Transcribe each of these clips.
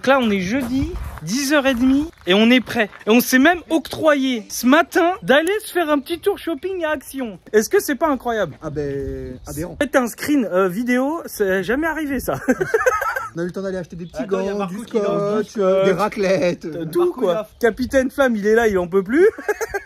Donc là, on est jeudi, 10h30, et on est prêt. Et on s'est même octroyé ce matin d'aller se faire un petit tour shopping à Action. Est-ce que c'est pas incroyable? Ah ben, aberrant. Faites un screen vidéo, c'est jamais arrivé ça. On a eu le temps d'aller acheter des petits gants, du scotch, des raclettes. Tout quoi. Capitaine Flamme, il est là, il en peut plus.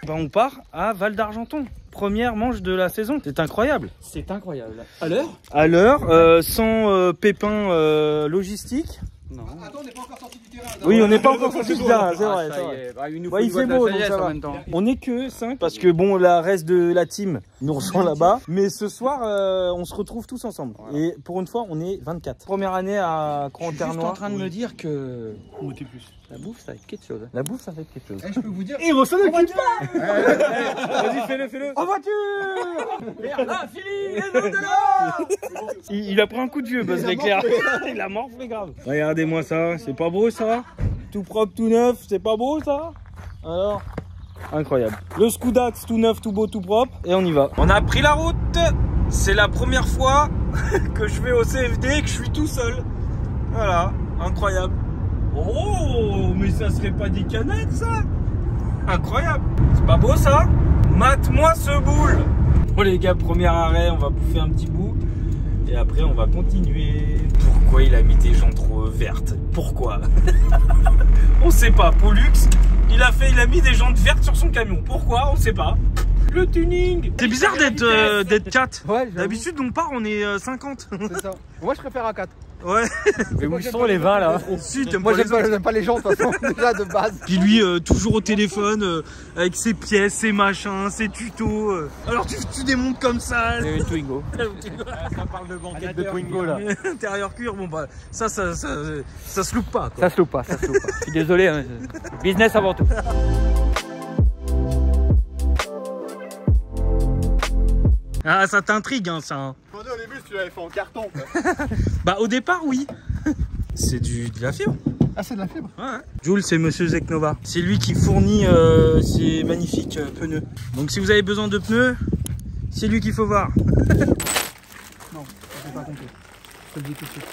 Bah, on part à Val d'Argenton. Première manche de la saison. C'est incroyable. C'est incroyable. À l'heure? À l'heure, sans pépin logistique. Non. Attends, on n'est pas encore sorti du terrain. Oui, on n'est pas encore sorti du terrain, c'est vrai. Bah, Il fait beau, donc ça va. On est que 5 parce que bon, la reste de la team nous rejoint là-bas. Mais ce soir, on se retrouve tous ensemble. Voilà. Et pour une fois, on est 24. Première année à Grand-Terre-Noire. Je suis en train de me dire que la bouffe, ça va être quelque chose. La bouffe, ça fait quelque chose. Je peux vous dire. Et on s'en occupe pas. Vas-y, fais-le. En voiture. Là, Philippe, les deux de là. Il a pris un coup de vieux, Buzz l'éclair. Il a morflé grave. Regardez-moi ça, c'est pas beau ça? Tout propre, tout neuf, c'est pas beau ça? Alors, incroyable. Le Scoudax, tout neuf, tout beau, tout propre. Et on y va. On a pris la route. C'est la première fois que je vais au CFD et que je suis tout seul. Voilà, incroyable. Oh, mais ça serait pas des canettes ça? Incroyable. C'est pas beau ça? Mate-moi ce boule. Bon les gars, premier arrêt, on va bouffer un petit bout. Et après on va continuer. Pourquoi il a mis des jantes trop vertes? Pourquoi? On sait pas. Pollux, il a mis des jantes vertes sur son camion. Pourquoi? On sait pas. Le tuning. C'est bizarre d'être 4. Ouais, d'habitude on part, on est 50. C'est ça. Moi je préfère à 4. Ouais. Mais où sont les vins là? Moi j'aime pas les gens de toute façon, déjà de base. Puis lui, toujours au téléphone, avec ses pièces, ses machins, ses tutos. Alors tu démontes comme ça. C'est une Twingo. Ça parle de banquette de Twingo là. Intérieur cuir, bon bah ça se loupe pas quoi. Ça se loupe pas, ça se loupe pas. Je suis désolé, hein, business avant tout. Ah ça t'intrigue hein ça. Hein. Au début tu l'avais fait en carton quoi. Bah au départ oui. C'est de la fibre. Ah c'est de la fibre. Ouais. Jules c'est monsieur Zeknova. C'est lui qui fournit ces magnifiques pneus. Donc si vous avez besoin de pneus, c'est lui qu'il faut voir. Non, je sais pas compter. Je te le dis tout de suite.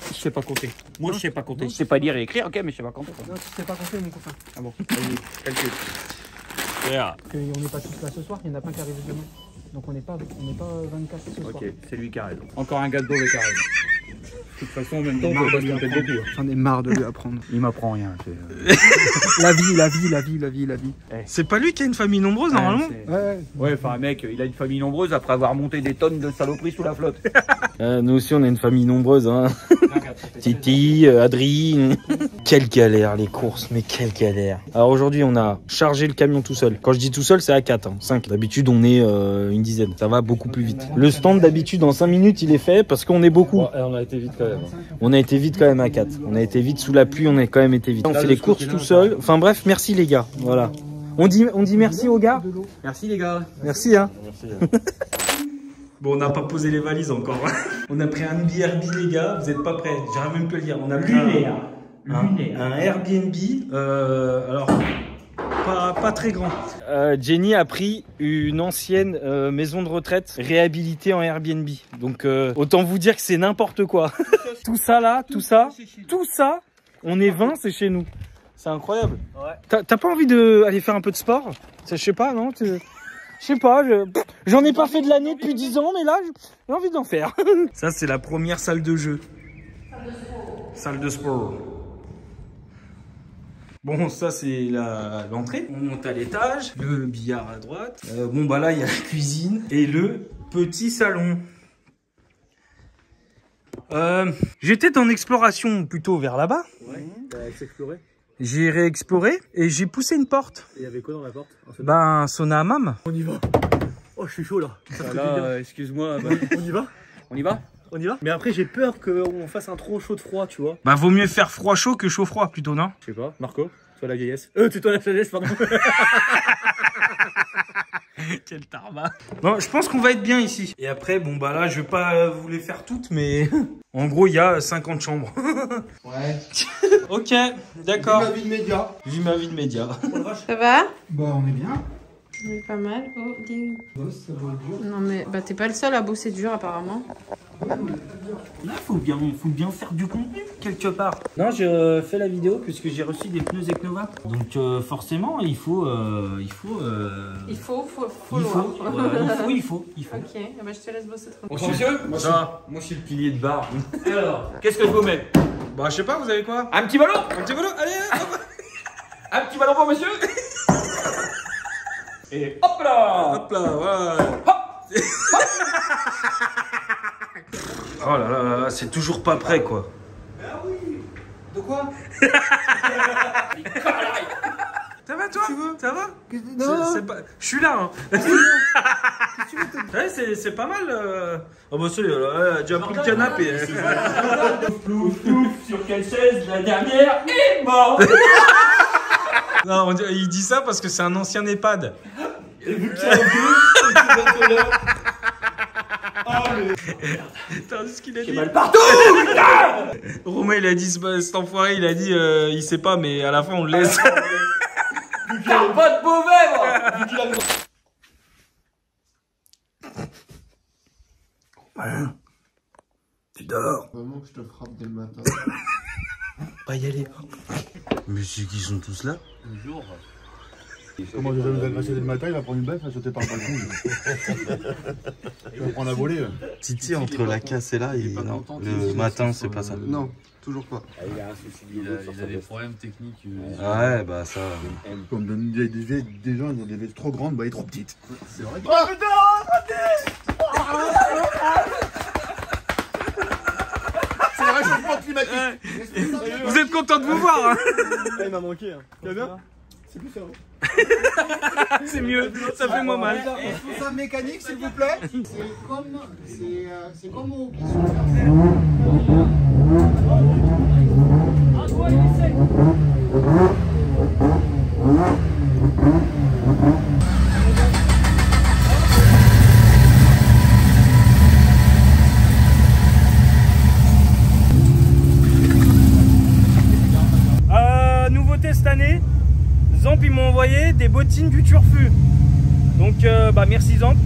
Je sais pas compter. Moi je sais pas compter. Je sais pas lire et écrire, ok, mais je sais pas compter. Non, tu sais pas compter mon copain. Ah bon, vas-y, calcule. Yeah. On n'est pas tous là ce soir, il y en a pas qui arrivent demain. Donc on n'est pas 24 ce soir. Ok, c'est lui qui a raison. Encore un gars de mauvais qui a raison. De toute façon, en même temps, on peut pas se tromper beaucoup. J'en ai marre de lui apprendre. Il m'apprend rien. La vie. C'est pas lui qui a une famille nombreuse normalement. Ouais, enfin mec, il a une famille nombreuse après avoir monté des tonnes de saloperies sous la flotte. Nous aussi on a une famille nombreuse hein. Titi, Adri. Quelle galère les courses, mais quelle galère. Alors aujourd'hui on a chargé le camion tout seul. Quand je dis tout seul c'est à 4, hein, 5. D'habitude on est une dizaine, ça va beaucoup plus vite. Le stand d'habitude en 5 minutes il est fait parce qu'on est beaucoup. Ouais, on a été vite quand même. On a été vite quand même à 4. On a été vite sous la pluie, on a quand même été vite. On fait les courses tout seul. Enfin bref, merci les gars. Voilà. On dit merci aux gars. Merci les gars. Merci hein. Bon, on n'a pas posé les valises encore. On a pris un Airbnb les gars, vous n'êtes pas prêts. J'arrive même plus à le dire. On a pris un Airbnb. Alors pas très grand. Jenny a pris une ancienne maison de retraite réhabilitée en Airbnb. Donc autant vous dire que c'est n'importe quoi. Tout ça là, tout ça, on est 20, c'est chez nous. C'est incroyable. Ouais. T'as pas envie d'aller faire un peu de sport? Je sais pas, non? Je sais pas, j'en ai pas fait de l'année depuis 10 ans, mais là, j'ai envie d'en faire. Ça, c'est la première salle de jeu. Salle de sport. Bon, ça, c'est l'entrée. On monte à l'étage. Le billard à droite. Bon, bah là, il y a la cuisine. Et le petit salon. J'étais en exploration plutôt vers là-bas. Ouais, t'as exploré? J'ai réexploré et j'ai poussé une porte. Et il y avait quoi dans la porte? Bah un sauna hammam. On y va. Oh je suis chaud là. Là excuse-moi. Bah... On y va? On y va? On y va? Mais après j'ai peur qu'on fasse un trop chaud de froid tu vois. Bah vaut mieux faire froid chaud que chaud froid plutôt non? Je sais pas. Marco, toi la vieillesse. Toi la sagesse pardon. Quel tarba. Bon, je pense qu'on va être bien ici. Et après, bon bah là, je vais pas vous les faire toutes, mais en gros, il y a 50 chambres. Ouais. Ok, d'accord. Vis ma vie de média. Vis ma vie de média. Ça va? Bah on est bien. On est pas mal. Oh, dis. Bosse, ça va être dur. Non mais bah t'es pas le seul à bosser dur apparemment. Là, faut bien faire du contenu quelque part. Non, j'ai fait la vidéo puisque j'ai reçu des pneus Eknova. Donc forcément, il faut. Il faut. Ok, bah, je te laisse bosser. Bonjour monsieur. Moi je suis le pilier de bar. Alors, qu'est-ce que je vous mets? Bah je sais pas, vous avez quoi? Un petit ballon. Un petit ballon. Allez, hop. Un petit ballon pour monsieur. Et hop là. Hop là, voilà. Hop. Oh là là là, c'est toujours pas prêt quoi. Ah oui. De quoi? Ça va toi? Ça va? Non. Pas... Je suis là hein. Ouais, c'est pas mal. Oh bah celui là, déjà pris le canapé. Plouf plouf, sur quelle chaise la dernière est morte. Non, il dit ça parce que c'est un ancien EHPAD. Et vu qu'il y a un peu, t'as ce qu'il a dit? Mal partout. Romain il a dit cet enfoiré, il a dit il sait pas mais à la fin on le laisse. T'as pas de mauvais moi. Tu dors. Vraiment que je te frappe dès le matin. Pas y aller. Mais c'est qu'ils sont tous là. Bonjour. Comment je vais agresser dès le matin, il va prendre une baffe, il va sauter par le balcon. Il va prendre la volée. Titi, entre la casse et là, non, le matin, c'est pas ça. Non, toujours pas. Il a des problèmes techniques. Ouais, bah ça. Comme des gens, ils ont des vestes trop grandes, bah, et trop petites. C'est vrai. C'est le réchauffement climatique. Vous êtes content de vous voir hein? Il m'a manqué. Hein. Tu vas bien? C'est plus ça. C'est mieux, ça fait moins mal. Responsable mécanique, s'il vous plaît. C'est comme au nouveauté cette année, Zamp ils m'ont envoyé des bottines du Turfu. Donc bah merci Zamp.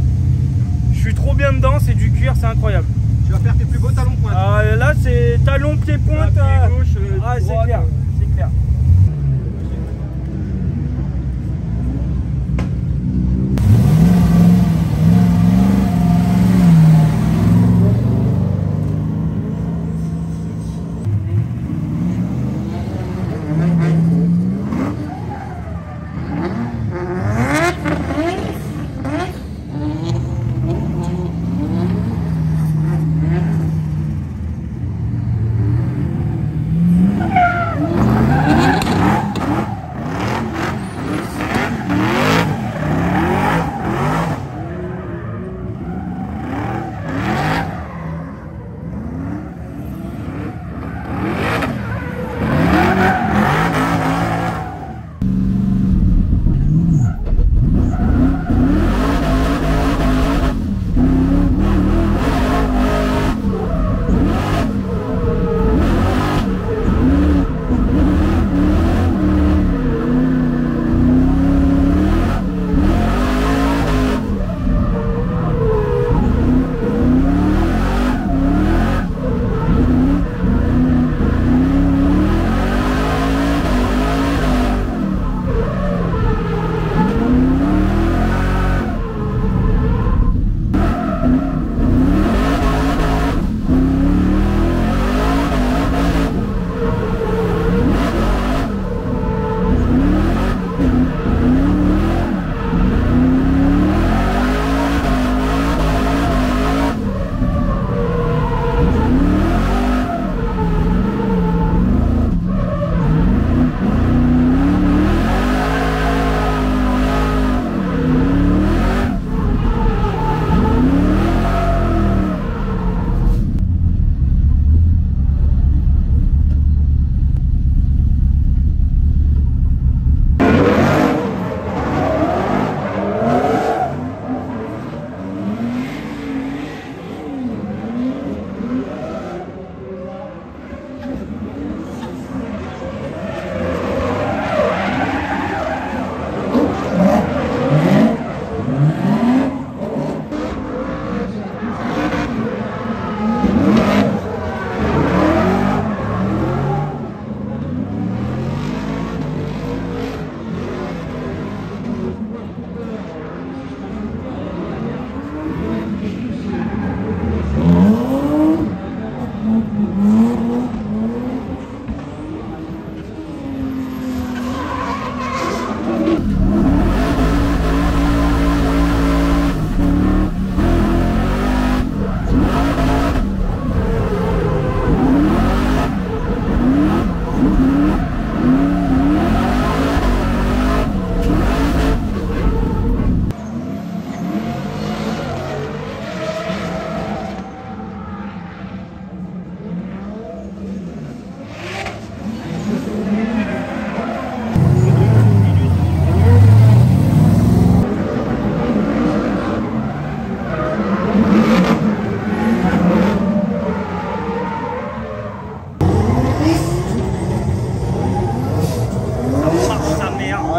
Je suis trop bien dedans, c'est du cuir, c'est incroyable. Tu vas faire tes plus beaux talons pointe. Là c'est talon pied pointe. Pied gauche, c'est droite, clair, c'est clair.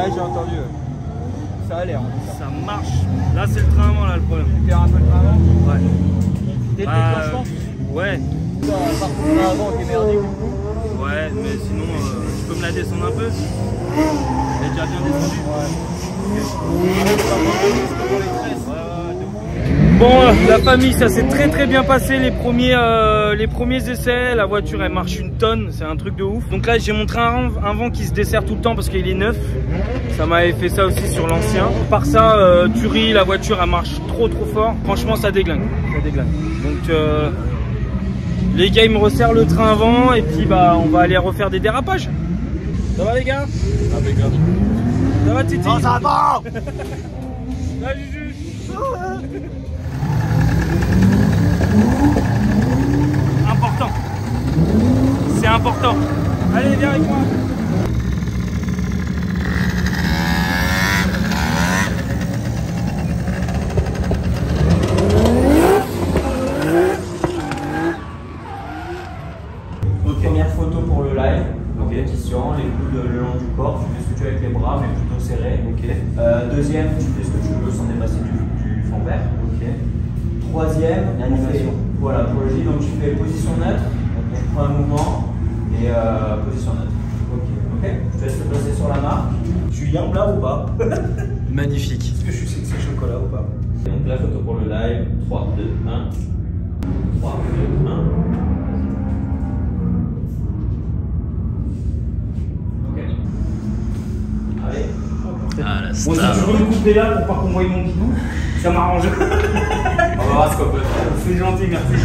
Ouais, j'ai entendu. Ça a l'air. Ça marche. Là, c'est le train avant, là, le problème. Tu perds un peu le train avant? Ouais. Dès le déclenchement? Ouais. Par contre, le train avant qui est merdique. Ouais, mais sinon, tu peux me la descendre un peu? Elle est déjà bien descendue. Bon, la famille, ça s'est très bien passé les premiers essais. La voiture, elle marche une tonne, c'est un truc de ouf. Donc là, j'ai mon train avant qui se dessert tout le temps parce qu'il est neuf. Ça m'avait fait ça aussi sur l'ancien. Par ça, tuerie, la voiture, elle marche trop fort. Franchement, ça déglingue. Donc, les gars, ils me resserrent le train avant et puis bah, on va aller refaire des dérapages. Ça va les gars? Impeccable. Ça va Titi? Non, ça va. Là, Juju. Important. C'est important. Allez, viens avec moi. Première photo pour le live, compétition, les coudes le long du corps, tu fais ce que tu veux avec les bras mais plutôt serré. Deuxième, tu fais ce que tu veux sans dépasser du fond vert. Troisième, animation. Voilà, pour le J, donc tu fais position neutre, tu prends un mouvement et position neutre. Ok. Je te laisse te placer sur la marque. Julien, là ou pas? Magnifique. Est-ce que je suis sexy chocolat ou pas? Donc la photo pour le live, 3, 2, 1. 3, 2, 1. Allez. Ah, la Bon, si star. tu veux me couper là pour pas qu'on voie mon bidou, ça m'arrange. On va voir ce qu'on peut faire. C'est gentil, merci.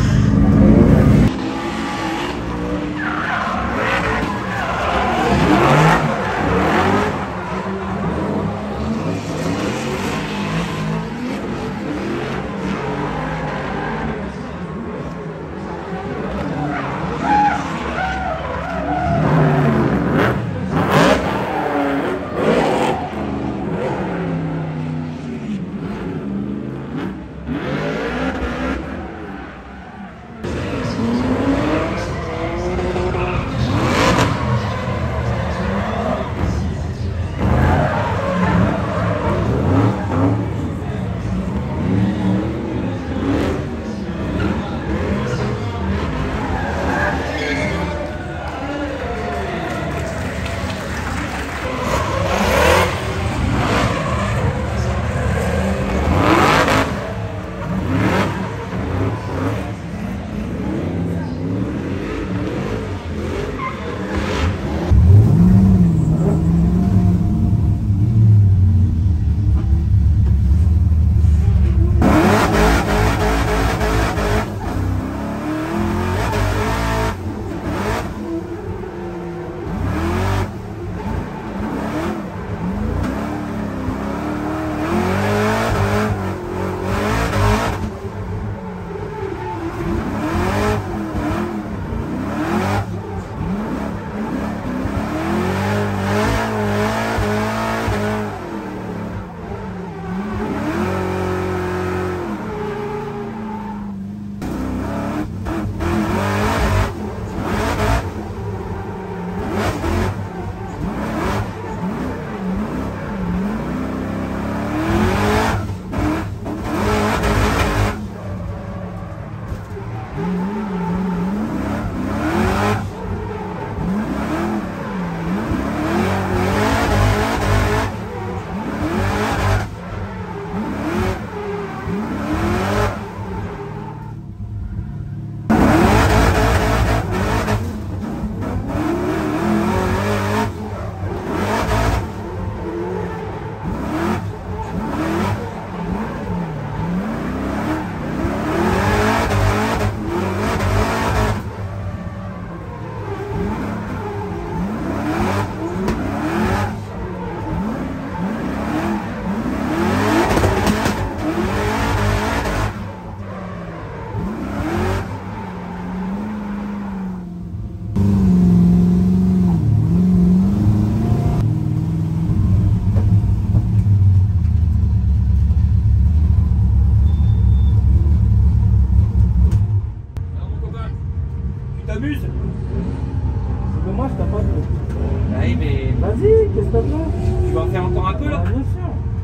t'amuses. C'est dommage, t'as pas de... Ouais, mais... Vas-y, qu'est-ce que t'as besoin? vas en faire encore un peu là? Bien sûr.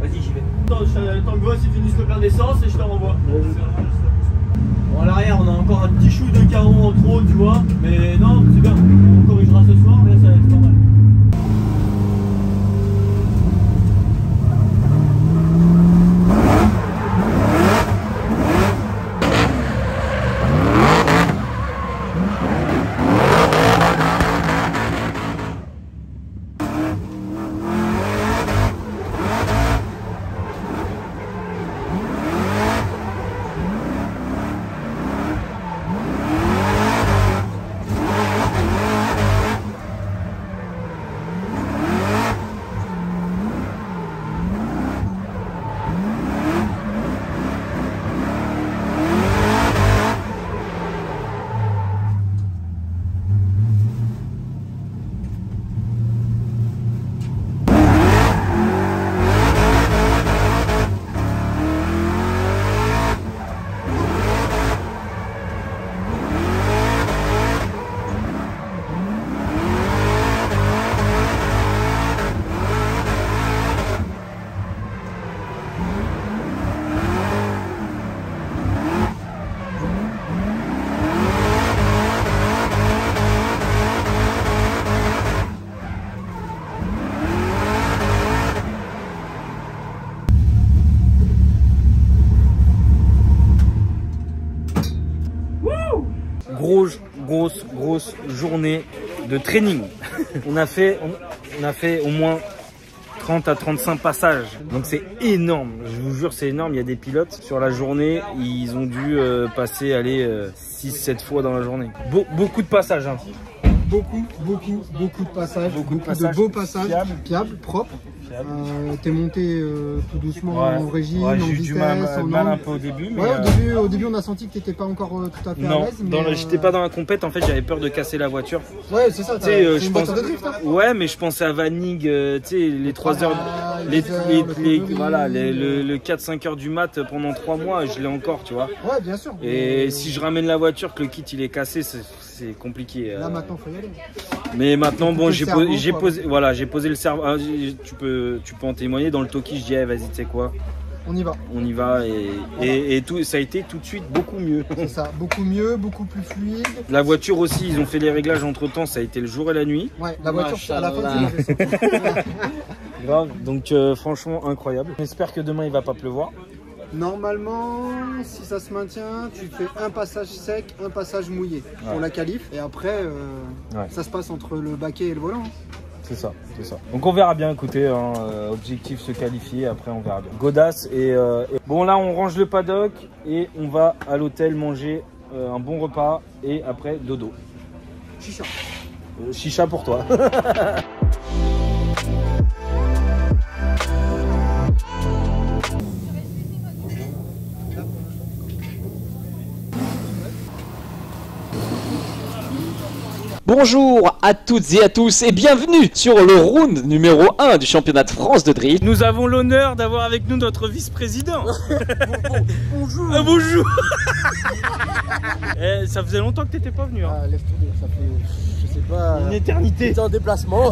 Vas-y, j'y vais. Attends, tant que Voss il finisse le plein d'essence et je te renvoie. Bon, à l'arrière, on a encore un petit chou de carreau en trop, tu vois. Mais non, c'est bien. On corrigera ce soir, mais là, c'est pas mal. Grosse journée de training. on a fait au moins 30 à 35 passages. Donc c'est énorme. Je vous jure, c'est énorme. Il y a des pilotes sur la journée, ils ont dû passer 6-7 fois dans la journée. Beaucoup de passages. Hein. Beaucoup de passages. Beaucoup de beaux passages. Fiables, propres. T'es monté tout doucement en régime, en j'ai eu vitesse, du mal un peu au début. Mais au début on a senti que t'étais pas encore tout à fait à l'aise. J'étais pas dans la compète, en fait j'avais peur de casser la voiture. Ouais, c'est ça, c'est une voiture de drift. Hein. Ouais, mais je pensais à Vanig, tu sais, les 3 heures, le 4-5 heures du mat pendant 3 mois, je l'ai encore, tu vois. Ouais, bien sûr. Et si je ramène la voiture, que le kit il est cassé, c'est compliqué. Là maintenant faut y aller. Mais maintenant bon, j'ai posé le cerveau. Tu peux en témoigner dans le talkie, je dis vas-y, tu sais quoi, on y va et tout, ça a été tout de suite beaucoup mieux. C'est ça, beaucoup mieux, beaucoup plus fluide. La voiture aussi, ils ont fait les réglages entre temps, ça a été le jour et la nuit. Ouais, la voiture à la fin grave, donc franchement incroyable. J'espère que demain il va pas pleuvoir. Normalement, si ça se maintient, tu fais un passage sec, un passage mouillé pour la qualif et après ça se passe entre le baquet et le volant. C'est ça. Donc on verra bien, écoutez, objectif se qualifier, après on verra bien. Godasse et bon là on range le paddock et on va à l'hôtel manger un bon repas et après dodo. Chicha. Chicha pour toi. Bonjour à toutes et à tous et bienvenue sur le round numéro 1 du championnat de France de drift. Nous avons l'honneur d'avoir avec nous notre vice-président. Bonjour. Bonjour. Ça faisait longtemps que t'étais pas venu. Hein. Ah, laisse tomber, ça fait, je sais pas, une éternité. T'es en déplacement.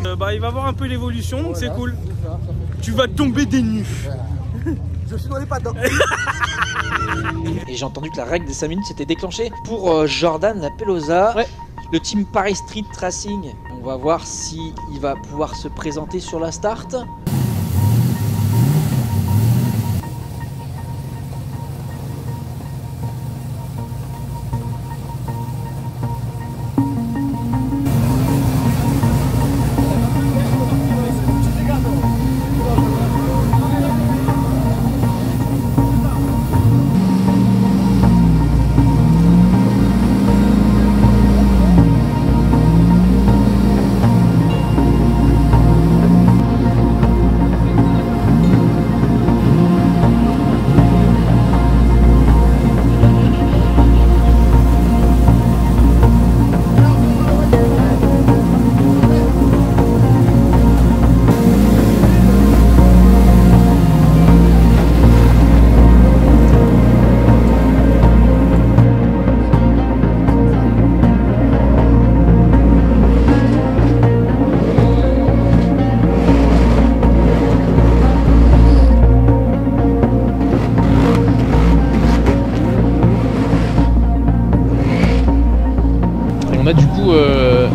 Il va voir un peu l'évolution, donc c'est cool. Tu vas tomber des nues. Je suis dans les pattes. Et j'ai entendu que la règle des 5 minutes s'était déclenchée pour Jordan Lapelosa, le team Paris Street Racing. On va voir s'il va pouvoir se présenter sur la start.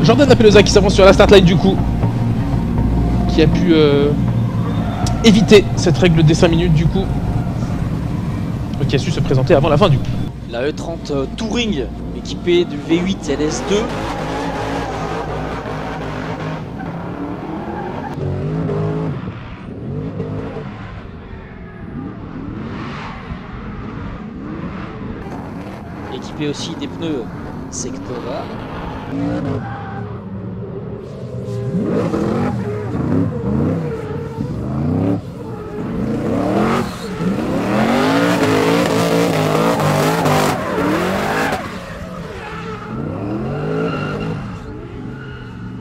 Jordan Lapelosa qui s'avance sur la start line du coup. Qui a pu éviter cette règle des 5 minutes du coup. Qui a su se présenter avant la fin du coup. La E30 Touring équipée du V8 LS2. Équipée aussi des pneus Sectora.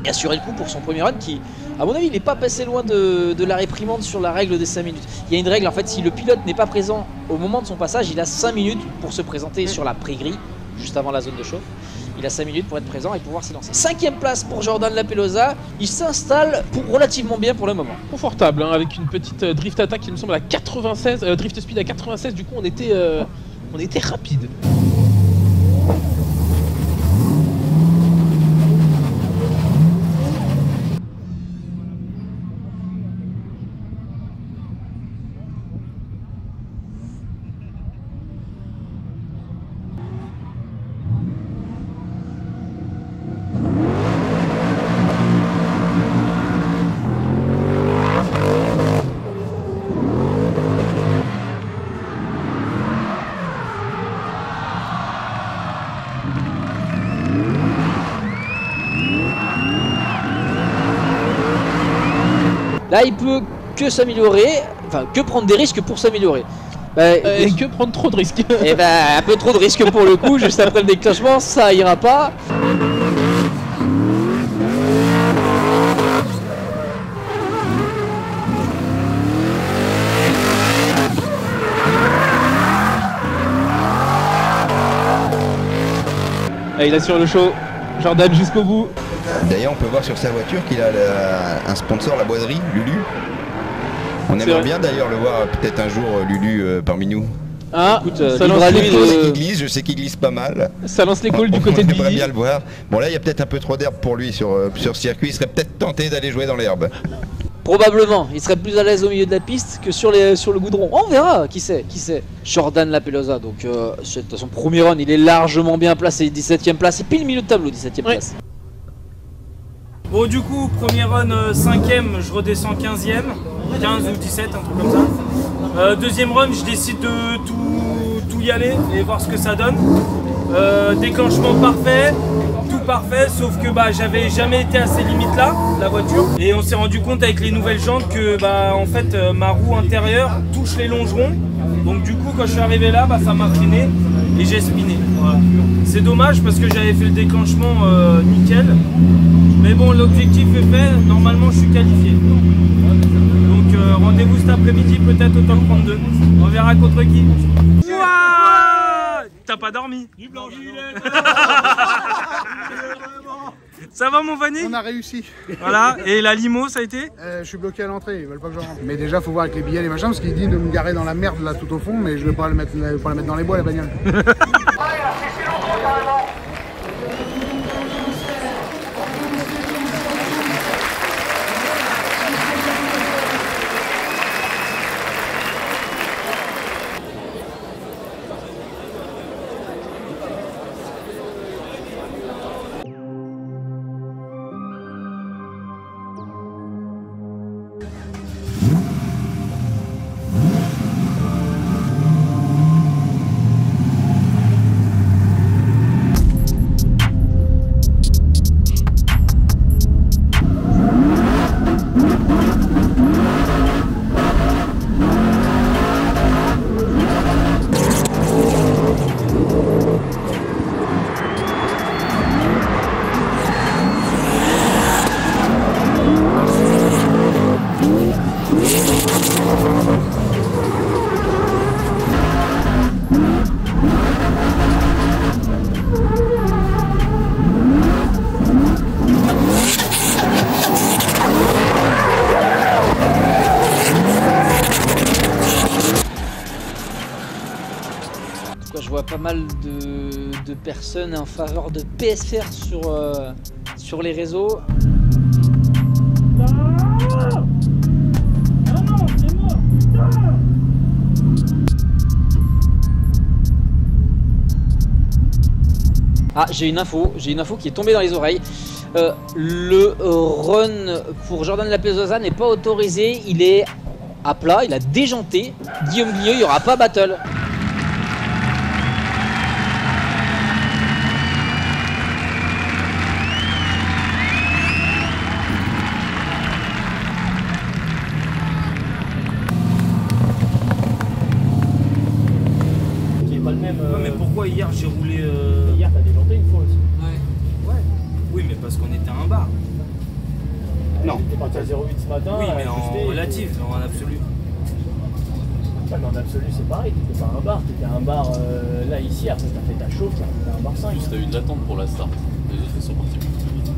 Et assurer le coup pour son premier run qui, à mon avis, il n'est pas passé loin de la réprimande sur la règle des 5 minutes. Il y a une règle, en fait, si le pilote n'est pas présent au moment de son passage, il a 5 minutes pour se présenter sur la pré-grille, juste avant la zone de chauffe. Il a 5 minutes pour être présent et pouvoir s'élancer. 5e place pour Jordan Lapelosa. Il s'installe relativement bien pour le moment. Confortable, hein, avec une petite drift attack qui me semble à 96, drift speed à 96, du coup on était rapide. Là, il peut que s'améliorer, enfin que prendre des risques pour s'améliorer. Et que prendre trop de risques. Et un peu trop de risques pour le coup, juste après le déclenchement, ça ira pas. Et il assure le show, Jordan jusqu'au bout. D'ailleurs, on peut voir sur sa voiture qu'il a un sponsor, la boiserie, Lulu. On aimerait bien d'ailleurs le voir peut-être un jour, Lulu, parmi nous. Ah, écoute, ça lance je sais qu'il glisse pas mal. Ça lance les calls du côté de Billy. On aimerait bien le voir. Bon là, il y a peut-être un peu trop d'herbe pour lui sur circuit. Il serait peut-être tenté d'aller jouer dans l'herbe. Probablement, il serait plus à l'aise au milieu de la piste que sur le goudron. On verra, qui sait. Jordan Lapelosa, donc c'est son premier run, il est largement bien placé, 17ème place, et pile milieu de tableau, 17ème place. Bon, du coup, premier run 5ème, je redescends 15ème, 15 ou 17, un truc comme ça. Deuxième run, je décide de tout y aller et voir ce que ça donne. Déclenchement parfait, tout parfait, sauf que j'avais jamais été à ces limites là, la voiture. Et on s'est rendu compte avec les nouvelles jantes que en fait ma roue intérieure touche les longerons. Donc du coup quand je suis arrivé là, ça m'a freiné et j'ai spiné. Voilà. C'est dommage parce que j'avais fait le déclenchement nickel. Mais bon, l'objectif est fait, normalement je suis qualifié. Donc rendez-vous cet après-midi peut-être au top 32. On verra contre qui. T'as pas dormi? Du blanc gilet. Ça va mon Vanny? On a réussi. Voilà, et la limo ça a été? Je suis bloqué à l'entrée, ils veulent pas que je rentre. Mais déjà faut voir avec les billets et les machins, parce qu'il dit de me garer dans la merde là tout au fond, mais je vais pas la mettre dans les bois la bagnole. Je vois pas mal de personnes en faveur de PSR sur sur les réseaux. Ah, j'ai une info qui est tombée dans les oreilles. Le run pour Jordan Lapelosa n'est pas autorisé, il est à plat, il a déjanté. Guillaume Guigneux, il n'y aura pas battle. Mais pourquoi hier j'ai roulé Hier t'as déjanté une fois aussi. Ouais. Oui, mais parce qu'on était à un bar. Non. T'es parti à 0,8 ce matin. Oui, mais en relatif, en absolu. Ouais, mais en absolu c'est pareil, t'étais pas à un bar, t'étais à un bar là ici, après t'as fait ta chauffe, t'as un bar 5. Juste t'as eu de l'attente pour la start. Les autres ils sont partis plus vite.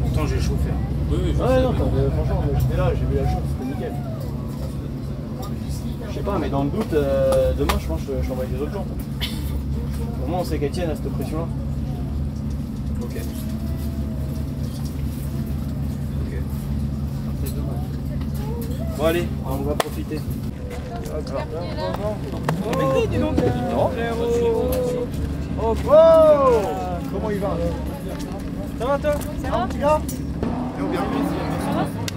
Pourtant j'ai chauffé. Oui, je Ouais, sais, non, mais franchement, j'étais là, j'ai vu la chauffe, c'était nickel. Je sais pas, mais dans le doute, demain je pense que je t'envoie des autres gens. Au moins on sait qu'elles tiennent à cette pression-là. Ok. Bon allez, on va profiter. Oh, comment il va? Ça va toi? Ça va, petit gars? Bien.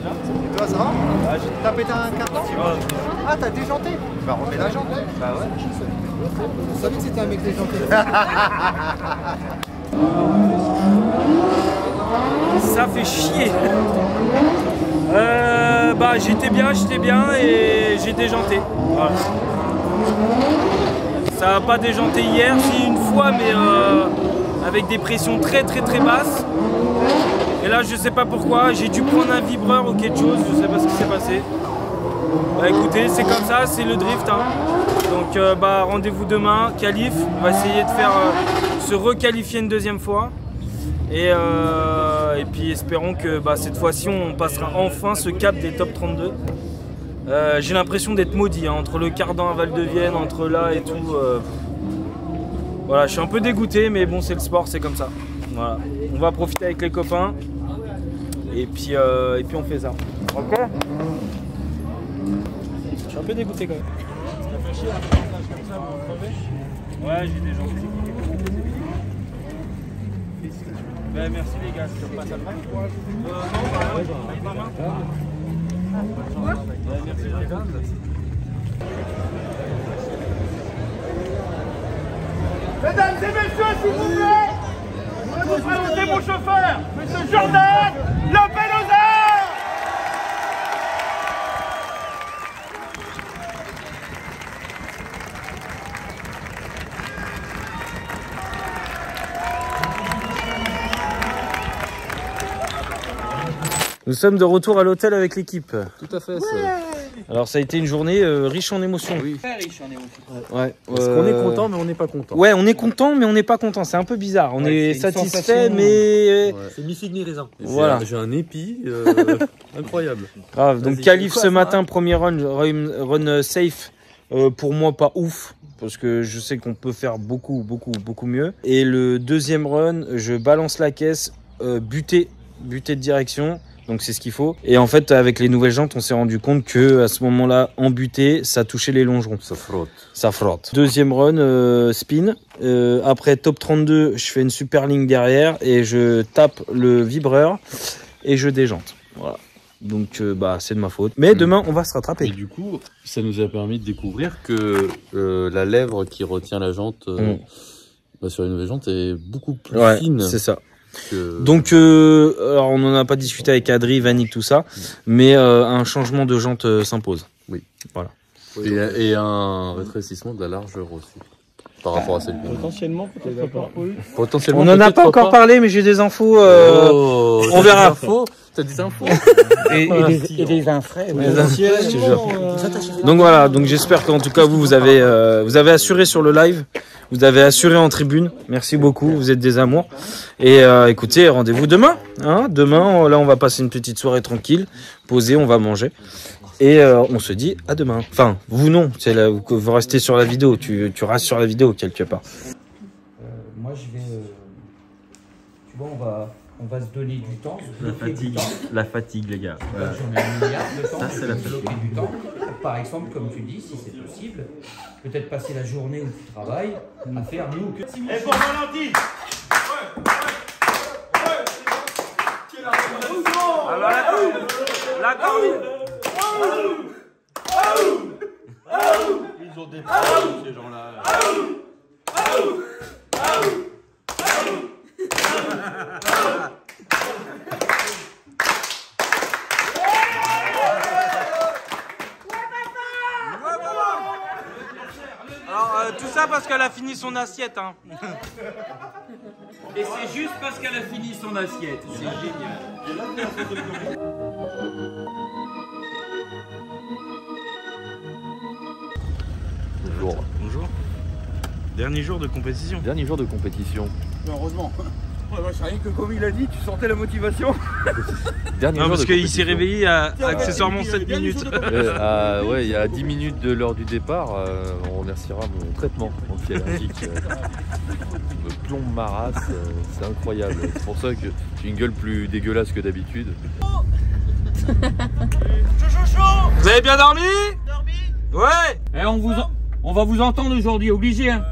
Et toi, ça va? T'as pété un carton? Ah, t'as déjanté? Bah, remets la jante. Bah ouais. Je savais que c'était un mec déjanté. Ça fait chier. Bah j'étais bien et j'ai déjanté. Voilà. Ça n'a pas déjanté hier, si une fois, mais avec des pressions très basses. Et là je sais pas pourquoi, j'ai dû prendre un vibreur ou quelque chose, je sais pas ce qui s'est passé. Bah écoutez, c'est comme ça, c'est le drift. Hein. Donc bah rendez-vous demain, qualif. On va essayer de faire se requalifier une deuxième fois. Et puis espérons que bah, cette fois-ci on passera enfin ce cap des top 32. J'ai l'impression d'être maudit hein, entre le Cardan à Val de Vienne, entre là et tout. Voilà, je suis un peu dégoûté, mais bon, c'est le sport, c'est comme ça. Voilà. On va profiter avec les copains et puis on fait ça. Ok. Je suis un peu dégoûté quand même. Ça fait chier la comme ça pour crever. Ouais, j'ai des gens. Ben, merci les gars, tu repasses après? Non, pas mal. Merci les gars. Mesdames et messieurs, s'il vous plaît, je vais vous présenter mon chauffeur, Monsieur Jordan Lapelosa. Nous sommes de retour à l'hôtel avec l'équipe. tout à fait. Alors ça a été une journée riche en émotions. Oui. Très riche en émotions. Ouais. Parce qu'on est content, mais on n'est pas content. Ouais, on est content, mais on n'est pas content. C'est un peu bizarre. On est satisfait, mais c'est mi figue mi raisin. Voilà. J'ai un épi incroyable. Grave. Donc qualif ce matin, premier run safe. Pour moi, pas ouf. Parce que je sais qu'on peut faire beaucoup mieux. Et le deuxième run, je balance la caisse, buté de direction. Donc c'est ce qu'il faut. Et en fait, avec les nouvelles jantes, on s'est rendu compte que à ce moment-là, en butée, ça touchait les longerons. Ça frotte. Deuxième run, spin. Après top 32, je fais une super ligne derrière et je tape le vibreur et je déjante. Voilà. Donc bah c'est de ma faute. Mais demain, on va se rattraper. Et du coup, ça nous a permis de découvrir que la lèvre qui retient la jante sur les nouvelles jantes est beaucoup plus fine. C'est ça. Donc, alors on n'en a pas discuté avec Adri, Vanik, tout ça, mais un changement de jante s'impose. Oui. Voilà. Et un rétrécissement de la largeur aussi, par rapport à celle-là. Potentiellement, peut-être pas. Potentiellement. On n'en a pas encore parlé, mais j'ai des infos. On verra. T'as des infos. Et des infrais. Donc voilà, donc j'espère qu'en tout cas vous avez assuré sur le live. Vous avez assuré en tribune, merci beaucoup, vous êtes des amours. Et écoutez, rendez-vous demain. Hein, demain, là on va passer une petite soirée tranquille, posée, on va manger. Et on se dit à demain. Enfin, vous non, c'est là que vous restez sur la vidéo, tu restes sur la vidéo quelque part. Moi je vais Bon, on va se donner du temps. La fatigue, les gars. Voilà. J'en ai un milliard de temps. Ça, c'est la fatigue. Du temps. Par exemple, comme tu dis, si c'est possible, peut-être passer la journée où tu travailles à faire nous que. Et pour Valentine. Alors la corne. Ils ont des problèmes, ces gens-là. Alors tout ça parce qu'elle a fini son assiette, hein. Et c'est juste parce qu'elle a fini son assiette. C'est génial. Bonjour. Bonjour. Dernier jour de compétition. Dernier jour de compétition. Mais heureusement. Moi, je rien que comme il a dit, tu sentais la motivation. Dernier Non, jour parce de qu'il s'est compétition. réveillé à accessoirement 7 minutes. Ouais, il y a 10 minutes de l'heure du départ, on remerciera mon traitement anti-allergique. Il me plombe ma race, c'est incroyable. C'est pour ça que j'ai une gueule plus dégueulasse que d'habitude. Vous avez bien dormi? Ouais. Eh, on va vous entendre aujourd'hui, obligé. Hein.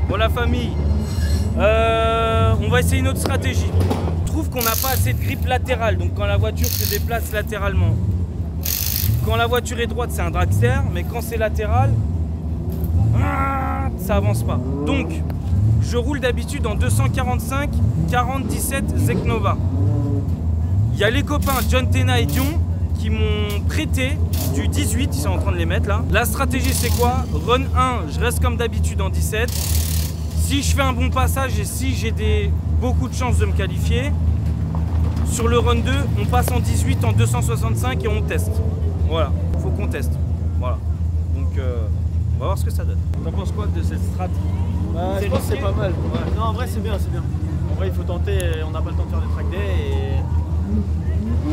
Bon la famille, on va essayer une autre stratégie. Je trouve qu'on n'a pas assez de grippe latérale, donc quand la voiture se déplace latéralement. Quand la voiture est droite, c'est un dragster, mais quand c'est latéral, ça avance pas. Donc, je roule d'habitude en 245 40 17 Zeknova. Il y a les copains John Tena et Dion qui m'ont prêté du 18, ils sont en train de les mettre là. La stratégie c'est quoi? Run 1, je reste comme d'habitude en 17. Si je fais un bon passage et si j'ai beaucoup de chances de me qualifier, sur le run 2, on passe en 18 en 265 et on teste. Voilà, faut qu'on teste. Voilà. Donc on va voir ce que ça donne. T'en penses quoi de cette strat? Je pense que c'est pas mal. Ouais. Non, en vrai, c'est bien, c'est bien. En vrai, il faut tenter, on n'a pas le temps de faire des track day et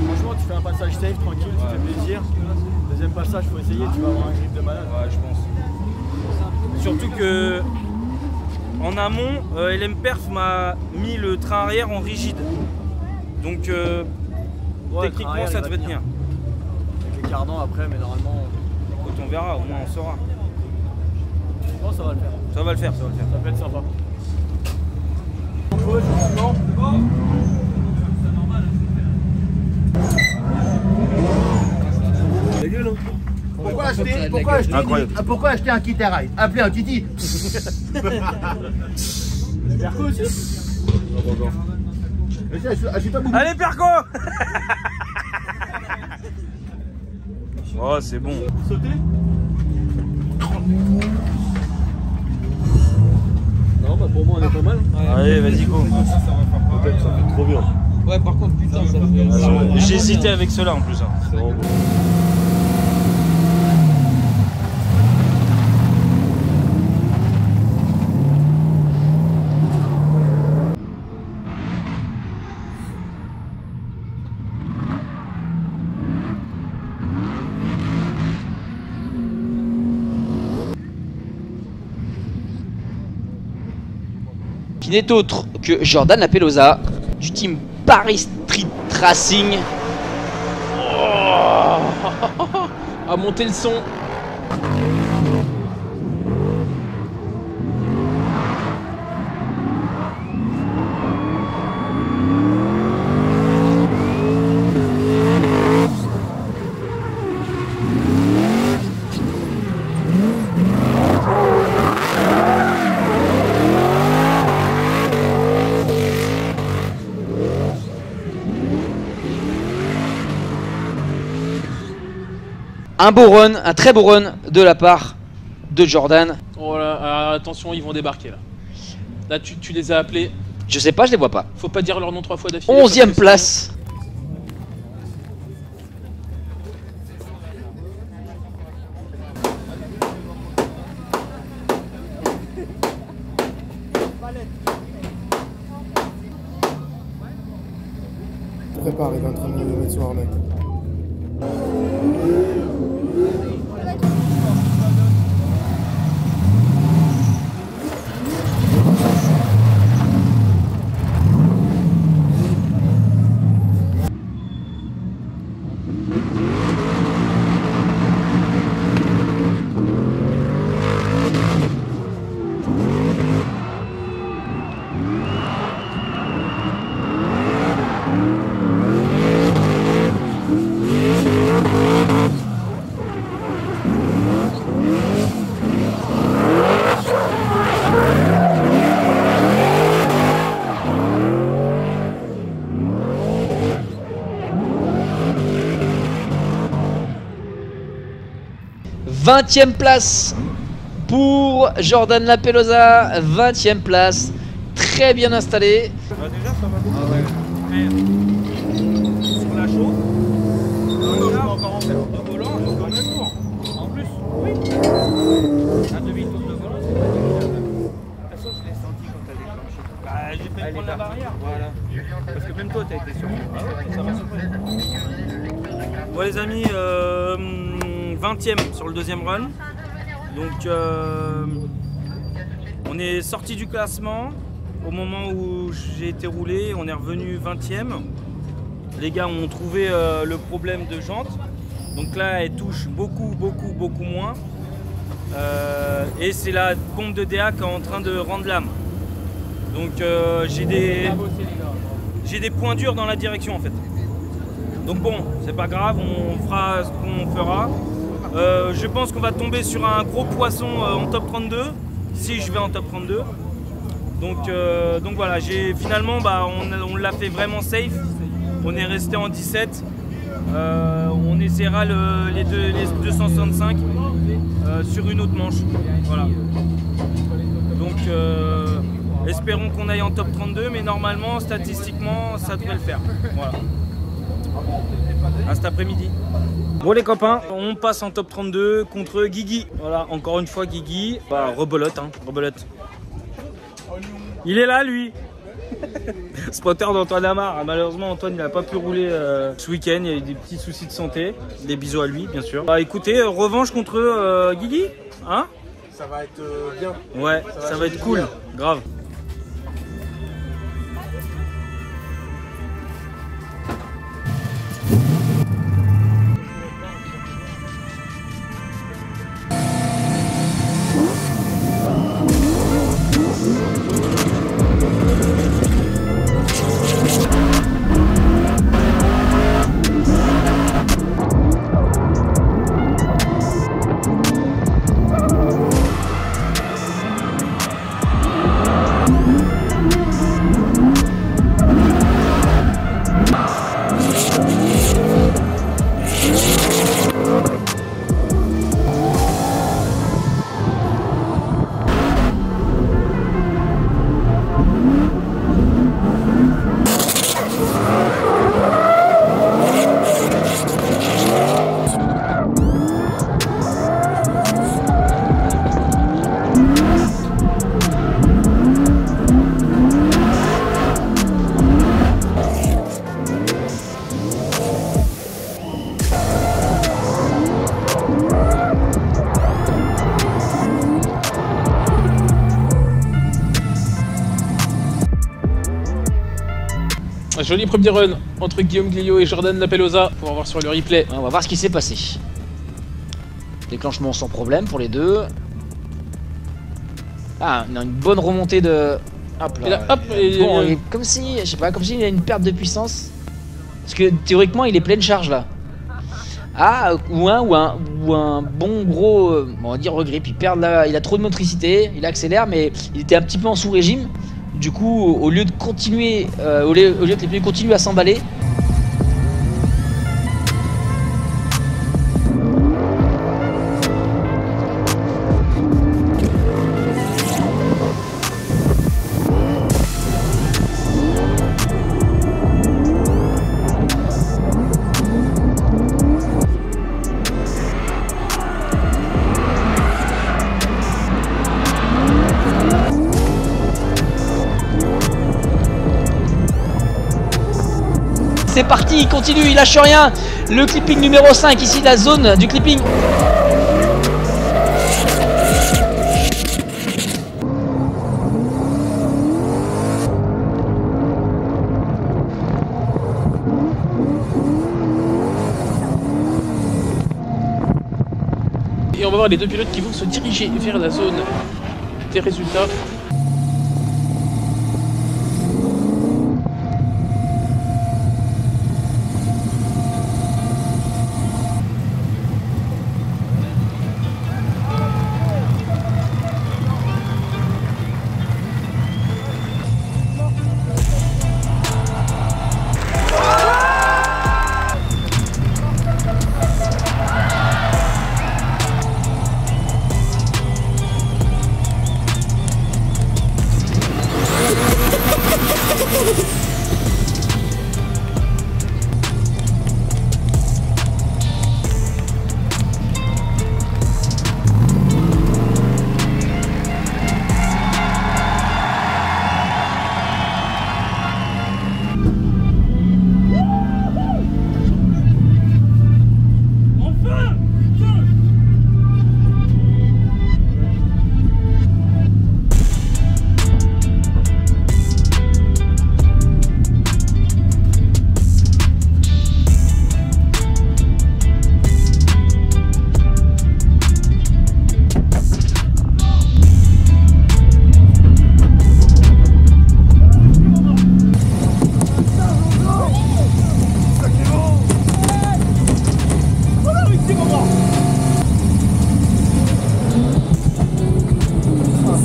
franchement, tu fais un passage safe, tranquille, tu te fais plaisir. Deuxième passage, faut essayer, tu vas avoir un grip de malade. Ouais, je pense. Surtout que en amont, LM Perf m'a mis le train arrière en rigide. Donc techniquement, ça devrait tenir. Avec les cardans après, mais normalement. Écoute, on verra, au moins on saura. Je pense que ça va le faire. Ça va le faire, ça va le faire. Ça peut être sympa. Pourquoi acheter un kit air ride? Appelez un Titi. Perco aussi. Allez Perco. Oh c'est bon. Sauter? Non, bah pour moi on est pas mal. Allez, vas-y go. Peut-être ça fait trop bien. Ouais, par contre, putain, ça fait. J'ai hésité avec ceux-là en plus. Hein. C'est vraiment bon. Qui n'est autre que Jordan Lapelosa du team Paris Street Racing. Oh à monter le son. Un beau run, un très beau run de la part de Jordan. Oh là, attention, ils vont débarquer là. Là, tu les as appelés. Je sais pas, je les vois pas. Faut pas dire leur nom 3 fois d'affilée. 11e place. Prépare, il est en train de mettre son harnais. 20e place pour Jordan Lapelosa. 20e place. Très bien installé. Déjà, ça va beaucoup. Sur la chaude. Là, encore en fait. Le volant, je suis quand même court. En plus, oui. Un demi-tour de volant, c'est pas négligeable. De toute façon, je l'ai senti quand t'as déclenché. Bah, j'ai fait prendre la barrière. Voilà. Parce que même toi, t'as été surpris. Ah ouais, ça m'a surpris. Bon, les amis, 20e sur le deuxième run. Donc, on est sorti du classement. Au moment où j'ai été roulé, on est revenu 20e. Les gars ont trouvé le problème de jante. Donc là, elle touche beaucoup moins. Et c'est la pompe de DA qui est en train de rendre l'âme. Donc j'ai des points durs dans la direction en fait. Donc bon, c'est pas grave, on fera ce qu'on fera. Je pense qu'on va tomber sur un gros poisson en top 32, si je vais en top 32. Donc voilà, finalement on l'a fait vraiment safe. On est resté en 17. On essaiera les 265 sur une autre manche. Voilà. Donc espérons qu'on aille en top 32, mais normalement, statistiquement, ça devrait le faire. Voilà. À cet après-midi. Bon les copains, on passe en top 32 contre Guigui. Voilà, encore une fois Guigui. Bah, rebelote, hein, rebelote. Il est là lui. Spotter d'Antoine Amar. Malheureusement Antoine il n'a pas pu rouler ce week-end, il y a eu des petits soucis de santé. Des bisous à lui bien sûr. Bah écoutez, revanche contre Guigui, hein? Ça va être bien. Ouais, ça va être cool, grave. Joli premier run entre Guillaume Glio et Jordan Lapelosa. On va voir sur le replay. On va voir ce qui s'est passé. Déclenchement sans problème pour les deux. Ah, on a une bonne remontée de... Hop là. Et là, hop, bon, comme si, je sais pas, comme s'il y a une perte de puissance. Parce que théoriquement, il est pleine charge là. Ah, ou un bon gros, on va dire regrip. Il a trop de motricité, il accélère, mais il était un petit peu en sous-régime. Du coup, au lieu de continuer, au lieu que les pneus continuent à s'emballer, c'est parti, il continue, il lâche rien. Le clipping numéro 5, ici la zone du clipping. Et on va voir les deux pilotes qui vont se diriger vers la zone des résultats.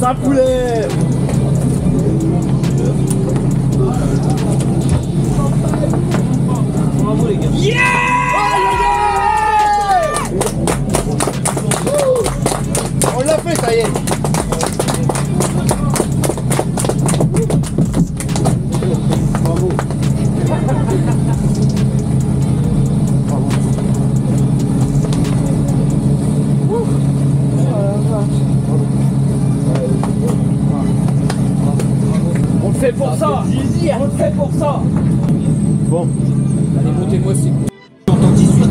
ça poulet. Bravo les gars. Yeah! On l'a fait, ça y est. Bravo. On le fait pour ça. On le fait pour ça. Bon. Allez, montez-moi si vous. J'entends 18.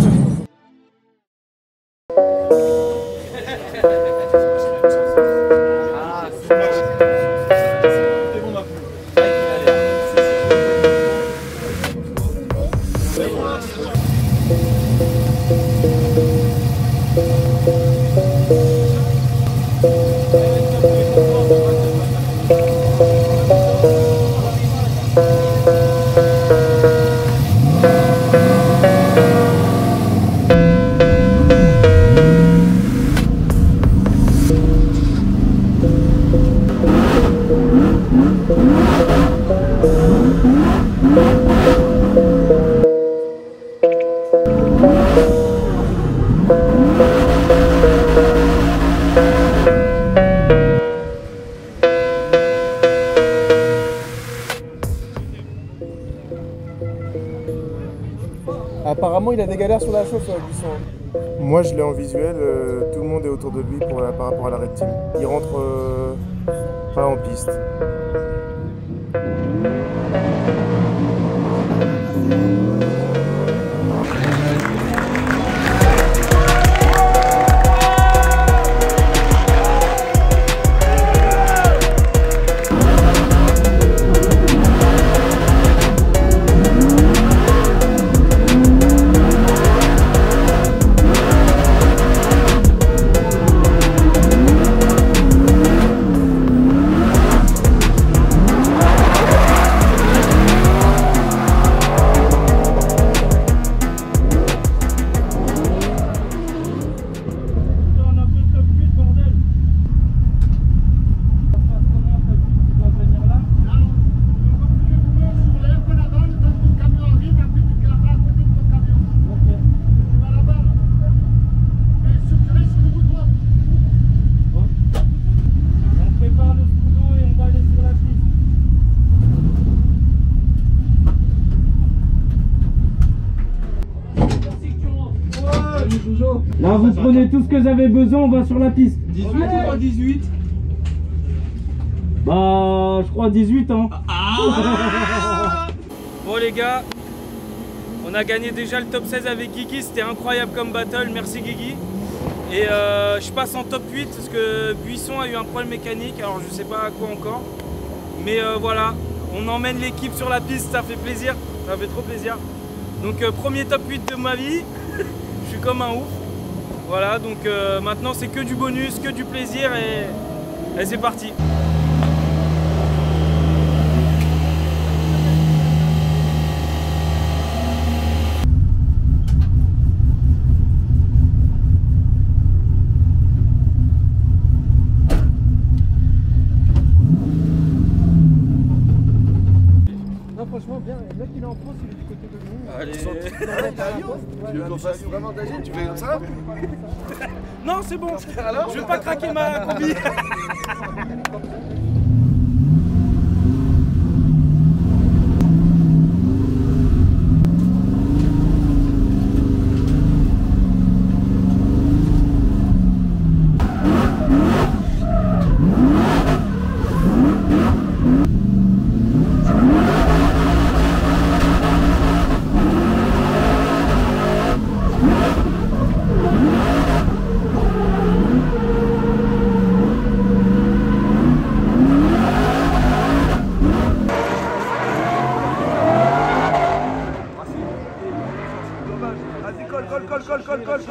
Apparemment, il a des galères sur la chauffe, Buisson. Moi, je l'ai en visuel. Tout le monde est autour de lui par rapport à la Red Team. Il rentre pas en piste. Là, vous prenez tout ce que vous avez besoin, on va sur la piste. 18 ou pas 18? Bah, je crois 18 hein. Bon les gars, on a gagné déjà le top 16 avec Guigui, c'était incroyable comme battle, merci Guigui. Et je passe en top 8 parce que Buisson a eu un problème mécanique, alors je sais pas à quoi encore. Mais voilà, on emmène l'équipe sur la piste, ça fait plaisir, ça fait trop plaisir. Donc premier top 8 de ma vie, je suis comme un ouf. Voilà, donc maintenant c'est que du bonus, que du plaisir et c'est parti. Non, franchement, bien. Le mec, il est en France, il est du côté de nous. Allez. Tu veux qu'on fasse vraiment d'agir? Tu fais comme ça? Non, c'est bon. Alors, je vais pas craquer ma combi. Colle.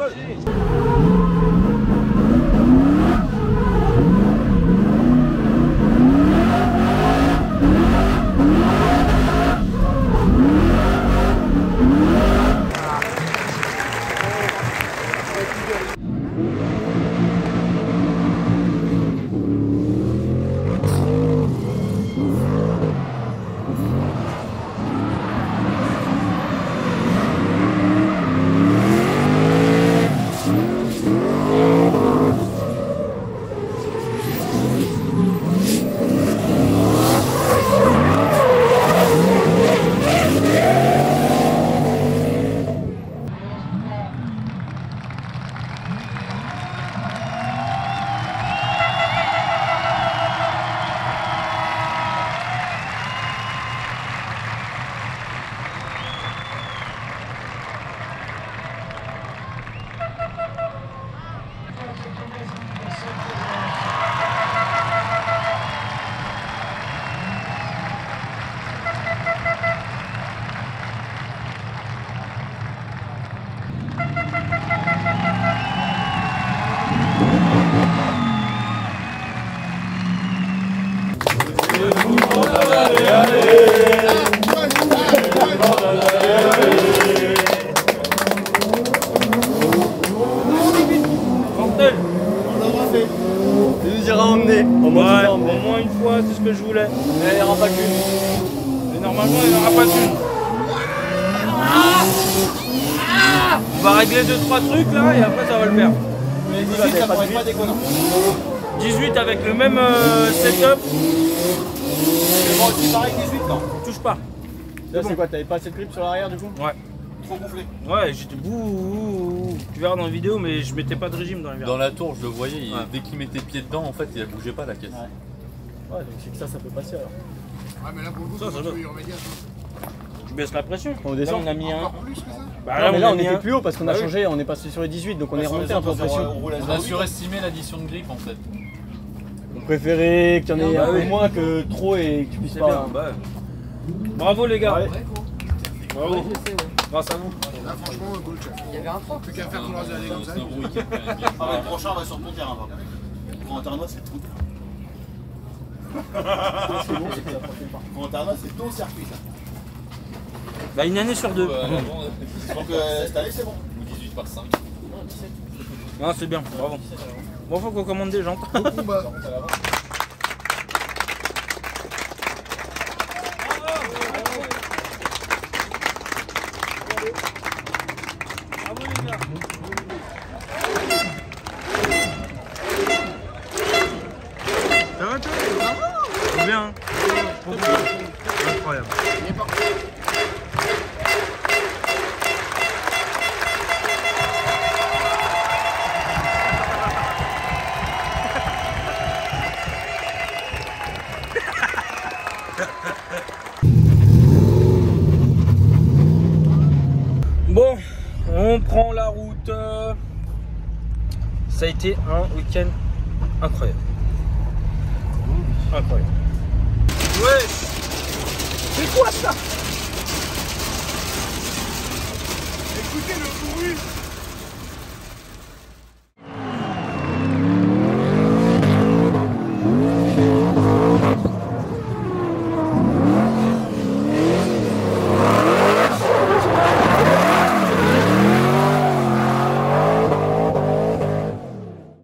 On va régler 2-3 trucs là et après ça va le faire. Mais 18, ça pourrait pas déconnant. 18 avec le même setup. C'est bon, aussi pareil que 18 non. Touche pas. Là c'est quoi, t'avais pas assez de grip sur l'arrière du coup? Ouais. Trop gonflé. Ouais, j'étais bouh. Tu verras dans la vidéo, mais je mettais pas de régime dans la vidéo. Dans la tour, je le voyais, dès qu'il mettait pied dedans, en fait, il bougeait pas la caisse. Ouais, donc c'est que ça peut passer alors. Ouais, mais là pour le coup, Ça tu va. y remédier. Je baisse la pression. On descend. Là, on a mis un. Encore plus que ça. Bah, Non, mais là on a mis était un. plus haut parce qu'on a Bah oui. changé, on est passé sur les 18 donc on est remonté un peu en pression. On a surestimé l'addition de grip en fait. On préférait qu'il y en ait Bah un peu oui. moins que trop et que tu puisses C'est pas. bien. Bah. Bravo les gars. Ouais. Bravo. Grâce à vous. Là, franchement, goal chef. Il y avait un 3. Plus qu'à faire pour aller comme ça. Ah, le prochain, on va sur ton terrain. Par contre. Grand Tarnois, c'est ton Grand Tarnois, c'est ton circuit, ça. Bah, une année sur deux. Donc, cette année, c'est bon. Ou 18 par 5. Non, c'est bien. Bravo. Bon, faut qu'on commande des jantes. Ça va toi? C'est bien. Hein. Incroyable. Bon, on prend la route. Ça a été un week-end incroyable. Incroyable. Ouais. C'est quoi ça? Écoutez le bruit